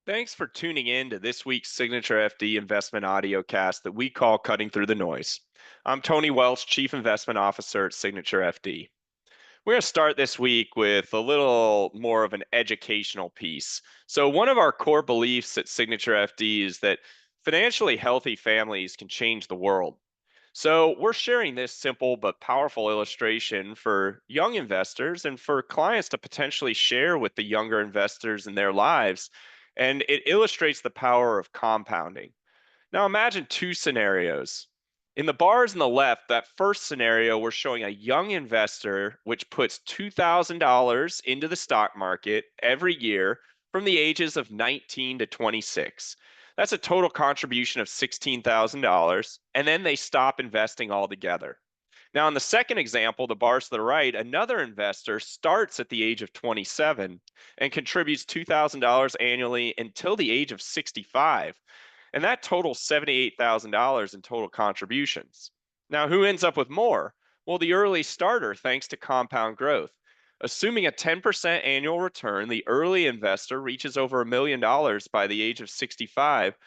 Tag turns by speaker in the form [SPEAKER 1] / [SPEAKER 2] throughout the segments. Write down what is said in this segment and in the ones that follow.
[SPEAKER 1] Thanks for tuning in to this week's Signature FD investment audiocast that we call Cutting Through the Noise. I'm Tony Welch, Chief Investment Officer at Signature FD. We're going to start this week with a little more of an educational piece. So, one of our core beliefs at Signature FD is that financially healthy families can change the world. So, we're sharing this simple but powerful illustration for young investors and for clients to potentially share with the younger investors in their lives. And it illustrates the power of compounding. Now imagine two scenarios. In the bars on the left, that first scenario, we're showing a young investor which puts $2,000 into the stock market every year from the ages of 19 to 26. That's a total contribution of $16,000, and then they stop investing altogether. Now, in the second example, the bars to the right, another investor starts at the age of 27 and contributes $2,000 annually until the age of 65. And that totals $78,000 in total contributions. Now, who ends up with more? Well, the early starter, thanks to compound growth. Assuming a 10% annual return, the early investor reaches over $1 million by the age of 65,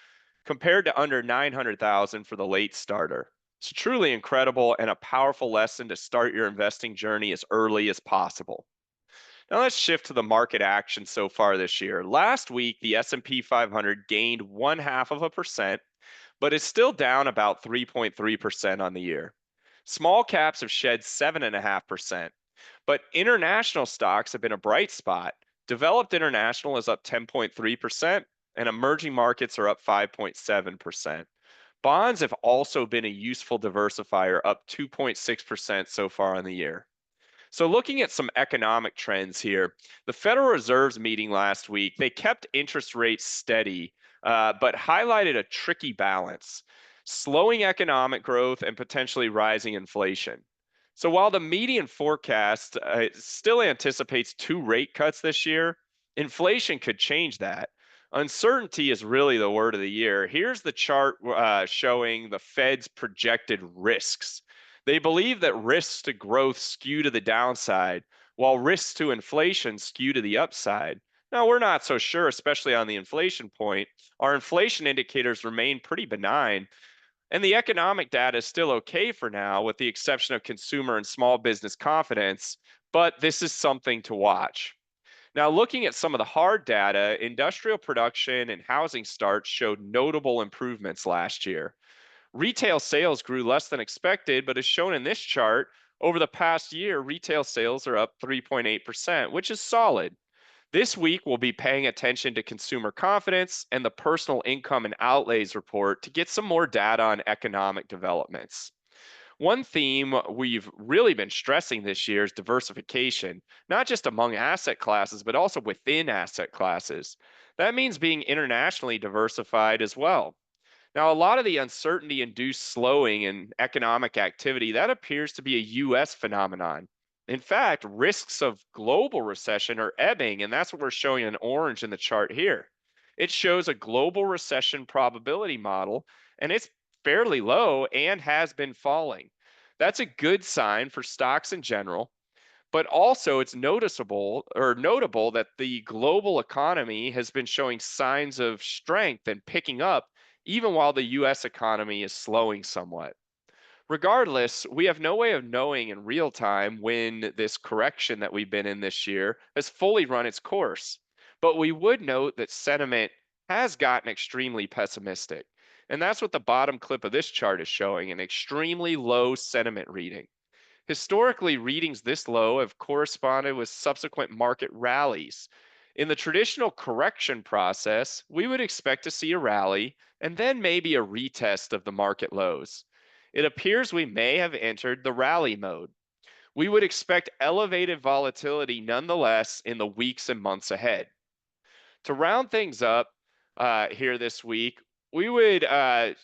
[SPEAKER 1] compared to under 900,000 for the late starter. It's truly incredible and a powerful lesson to start your investing journey as early as possible. Now let's shift to the market action so far this year. Last week, the S&P 500 gained 0.5%, but is still down about 3.3% on the year. Small caps have shed 7.5%, but international stocks have been a bright spot. Developed international is up 10.3%, and emerging markets are up 5.7%. Bonds have also been a useful diversifier, up 2.6% so far on the year. So, looking at some economic trends here, the Federal Reserve's meeting last week, they kept interest rates steady, but highlighted a tricky balance: slowing economic growth and potentially rising inflation. So, while the median forecast still anticipates two rate cuts this year, inflation could change that. Uncertainty is really the word of the year. Here's the chart showing the Fed's projected risks. They believe that risks to growth skew to the downside, while risks to inflation skew to the upside. Now, we're not so sure, especially on the inflation point. Our inflation indicators remain pretty benign, and the economic data is still okay for now, with the exception of consumer and small business confidence, but this is something to watch. Now, looking at some of the hard data, industrial production and housing starts showed notable improvements last year. Retail sales grew less than expected, but as shown in this chart, over the past year, retail sales are up 3.8%, which is solid. This week, we'll be paying attention to consumer confidence and the personal income and outlays report to get some more data on economic developments. One theme we've really been stressing this year is diversification, not just among asset classes, but also within asset classes. That means being internationally diversified as well. Now, a lot of the uncertainty induced slowing in economic activity, that appears to be a US phenomenon. In fact, risks of global recession are ebbing, and that's what we're showing in orange in the chart here. It shows a global recession probability model, and it's fairly low and has been falling. That's a good sign for stocks in general, but also it's noticeable or notable that the global economy has been showing signs of strength and picking up even while the US economy is slowing somewhat. Regardless, we have no way of knowing in real time when this correction that we've been in this year has fully run its course. But we would note that sentiment has gotten extremely pessimistic. And that's what the bottom clip of this chart is showing: an extremely low sentiment reading. Historically, readings this low have corresponded with subsequent market rallies. In the traditional correction process, we would expect to see a rally and then maybe a retest of the market lows. It appears we may have entered the rally mode. We would expect elevated volatility nonetheless in the weeks and months ahead. To round things up here this week, we would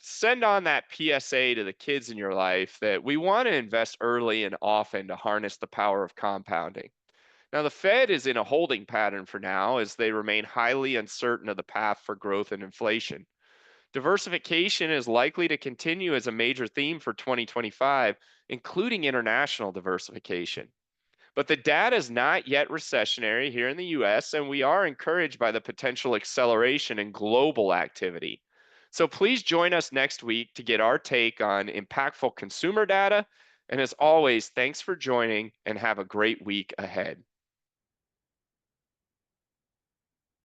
[SPEAKER 1] send on that PSA to the kids in your life that we want to invest early and often to harness the power of compounding. Now, the Fed is in a holding pattern for now as they remain highly uncertain of the path for growth and inflation. Diversification is likely to continue as a major theme for 2025, including international diversification. But the data is not yet recessionary here in the US, and we are encouraged by the potential acceleration in global activity. So please join us next week to get our take on impactful consumer data. And as always, thanks for joining and have a great week ahead.